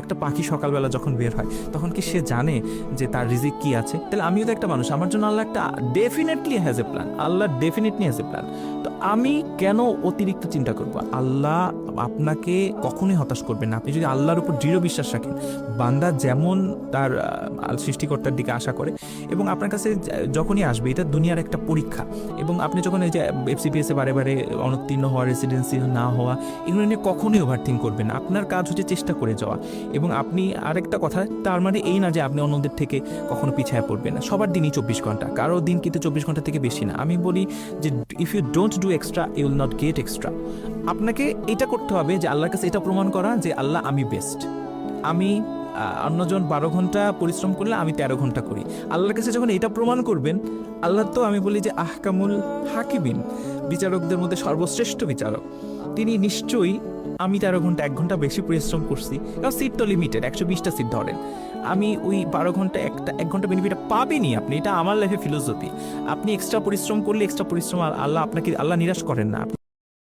একটা পাখি সকালবেলা যখন বের হয় তখন কি সে জানে যে তার রিজিক কি আছে? তাহলে আমিও তো একটা মানুষ, আমার জন্য আল্লাহ একটা definitely has a plan, Allah definitely has a plan. তো আমি কেন অতিরিক্ত চিন্তা করব? আল্লাহ আপনাকে কখনোই হতাশ করবেন না আপনি যদি আল্লাহর উপর দৃঢ় বিশ্বাস রাখেন। বান্দা যেমন তার সৃষ্টিকর্তার দিকে আশা করে, এবং আপনার কাছে যখনই আসবে, এটা দুনিয়ার একটা পরীক্ষা, এবং আপনি যখন এই যে এফসিপিএসে বারে বারে অনুত্তীর্ণ হওয়া, রেসিডেন্সি না হওয়া, এগুলো নিয়ে কখনোই ওভারথিঙ্ক করবেন না। আপনার কাজ হচ্ছে চেষ্টা করে যাওয়া। এবং আপনি আরেকটা কথা, তার মানে এই না যে আপনি অন্যদের থেকে কখনো পিছিয়ে পড়বেন না। সবার দিনই 24 ঘন্টা, কারো দিন কিন্তু 24 ঘন্টা থেকে বেশি না। আমি বলি যে if you don't do extra you will not get extra. আপনাকে এটা করতে হবে যে আল্লাহর কাছে এটা প্রমাণ করা যে আল্লাহ আমি বেস্ট। আমি অন্যজন 12 ঘন্টা পরিশ্রম করলে আমি 13 ঘন্টা করি। আল্লাহর কাছে যখন এটা প্রমাণ করবেন, আল্লাহ তো আমি বলি যে আহকামুল হাকিমিন, বিচারকদের মধ্যে সর্বশ্রেষ্ঠ বিচারক, তিনি নিশ্চয়ই আমি 13 ঘন্টা 1 ঘন্টা বেশি পরিশ্রম করছি, কারণ সিট তো লিমিটেড, 120টা সিট ধরেন, আমি ওই 12 ঘন্টা 1 ঘন্টা বেনিফিট পাবেনই আপনি। এটা আমার লাইফে ফিলোসফি। আপনি এক্সট্রা পরিশ্রম করলে এক্সট্রা পরিশ্রম আল্লাহ আপনাকে, আল্লাহ নিরাশ করেন না।